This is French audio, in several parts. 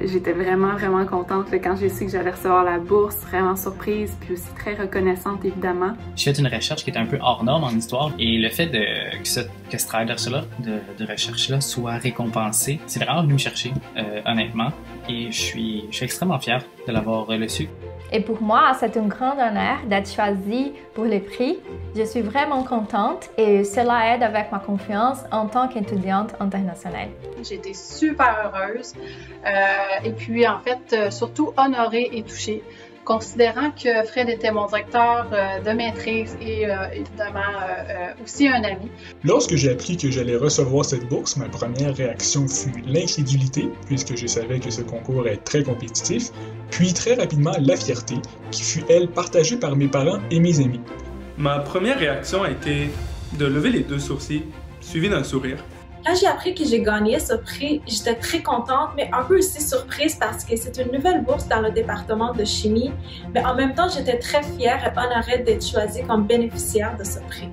J'étais vraiment contente là, quand j'ai su que j'allais recevoir la bourse, vraiment surprise, puis aussi très reconnaissante évidemment. J'ai fait une recherche qui est un peu hors norme en histoire et le fait que ce travail de recherche-là soit récompensé, c'est vraiment venu me chercher, honnêtement, et je suis extrêmement fier de l'avoir reçu. Et pour moi, c'est un grand honneur d'être choisie pour le prix. Je suis vraiment contente et cela aide avec ma confiance en tant qu'étudiante internationale. J'ai été super heureuse et puis en fait, surtout honorée et touchée, considérant que Fred était mon directeur de maîtrise et évidemment aussi un ami. Lorsque j'ai appris que j'allais recevoir cette bourse, ma première réaction fut l'incrédulité, puisque je savais que ce concours est très compétitif, puis très rapidement la fierté, qui fut elle partagée par mes parents et mes amis. Ma première réaction a été de lever les deux sourcils, suivi d'un sourire. Quand j'ai appris que j'ai gagné ce prix, j'étais très contente, mais un peu aussi surprise parce que c'est une nouvelle bourse dans le département de chimie. Mais en même temps, j'étais très fière et honorée d'être choisie comme bénéficiaire de ce prix.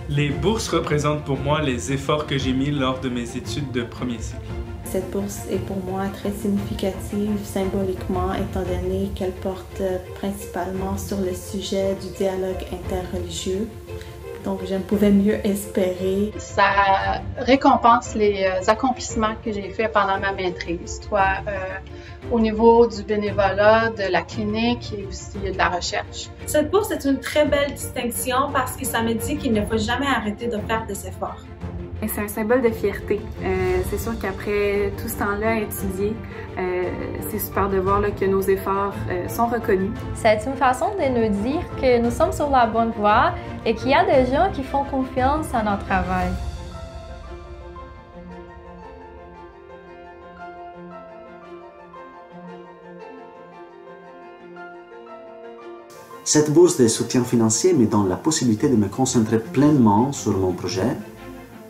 Les bourses représentent pour moi les efforts que j'ai mis lors de mes études de premier cycle. Cette bourse est pour moi très significative symboliquement, étant donné qu'elle porte principalement sur le sujet du dialogue interreligieux. Donc, je ne pouvais mieux espérer. Ça récompense les accomplissements que j'ai faits pendant ma maîtrise, soit au niveau du bénévolat, de la clinique et aussi de la recherche. Cette bourse est une très belle distinction parce que ça me dit qu'il ne faut jamais arrêter de faire des efforts. C'est un symbole de fierté. C'est sûr qu'après tout ce temps-là à étudier, c'est super de voir là, que nos efforts sont reconnus. C'est une façon de nous dire que nous sommes sur la bonne voie et qu'il y a des gens qui font confiance à notre travail. Cette bourse de soutien financier me donne la possibilité de me concentrer pleinement sur mon projet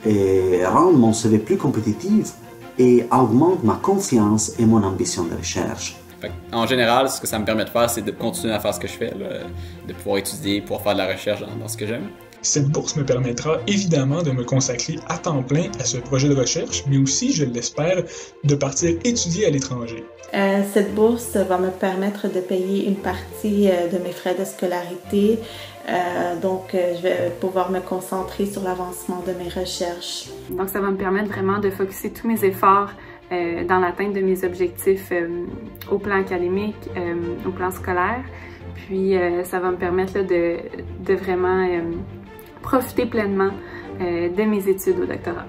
et rendre mon CV plus compétitif et augmente ma confiance et mon ambition de recherche. En général, ce que ça me permet de faire, c'est de continuer à faire ce que je fais, là, de pouvoir étudier, pouvoir faire de la recherche dans ce que j'aime. Cette bourse me permettra évidemment de me consacrer à temps plein à ce projet de recherche, mais aussi, je l'espère, de partir étudier à l'étranger. Cette bourse va me permettre de payer une partie de mes frais de scolarité, donc je vais pouvoir me concentrer sur l'avancement de mes recherches. Donc ça va me permettre vraiment de focusser tous mes efforts dans l'atteinte de mes objectifs au plan académique, au plan scolaire. Puis ça va me permettre là, de vraiment profiter pleinement de mes études au doctorat.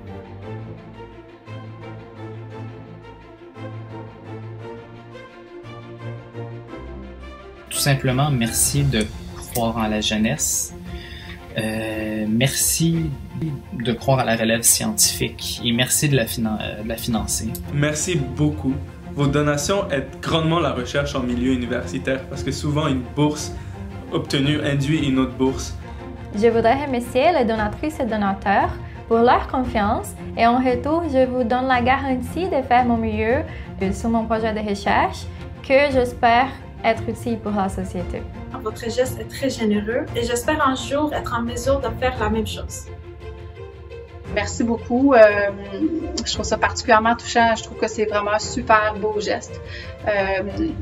Tout simplement, merci de croire en la jeunesse. Merci de croire à la relève scientifique et merci de la financer. Merci beaucoup. Vos donations aident grandement la recherche en milieu universitaire parce que souvent une bourse obtenue induit une autre bourse. Je voudrais remercier les donatrices et donateurs pour leur confiance et en retour, je vous donne la garantie de faire mon mieux sur mon projet de recherche que j'espère être utile pour la société. Votre geste est très généreux et j'espère un jour être en mesure de faire la même chose. Merci beaucoup. Je trouve ça particulièrement touchant. Je trouve que c'est vraiment un super beau geste.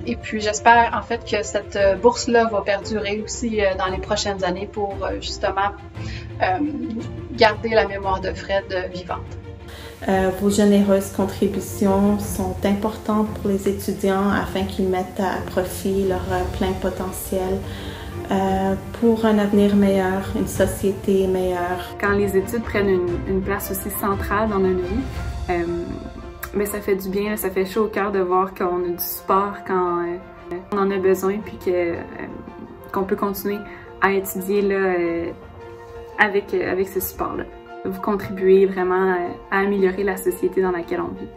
Et puis j'espère en fait que cette bourse-là va perdurer aussi dans les prochaines années pour justement garder la mémoire de Fred vivante. Vos généreuses contributions sont importantes pour les étudiants afin qu'ils mettent à profit leur plein potentiel pour un avenir meilleur, une société meilleure. Quand les études prennent une place aussi centrale dans notre vie, mais ça fait du bien, ça fait chaud au cœur de voir qu'on a du support quand on en a besoin puis qu'on peut continuer à étudier là, avec ce support-là. Vous contribuez vraiment à améliorer la société dans laquelle on vit.